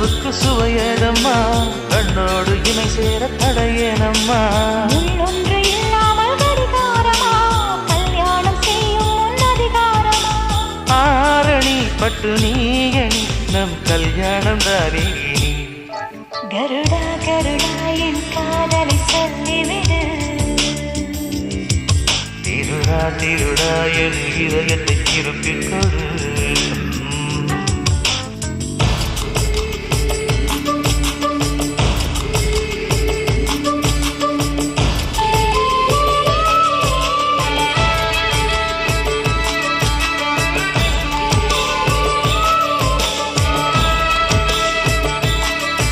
உறவுக்கு சுவையேதம்மா கண்ணோடு இணை சேர தடையேனம்மா ஒன்று இல்லாமல் கடிகாரமா கல்யாணம் செய்யும் முன்னதிகாரமா ஆரணி பட்டு நீயணி நம் கல்யாணம் தானே கருடா கருடா என் காதலை சொல்லிவிடு திருடா திருடா என் இதயத்தை திருப்பிக் கொடு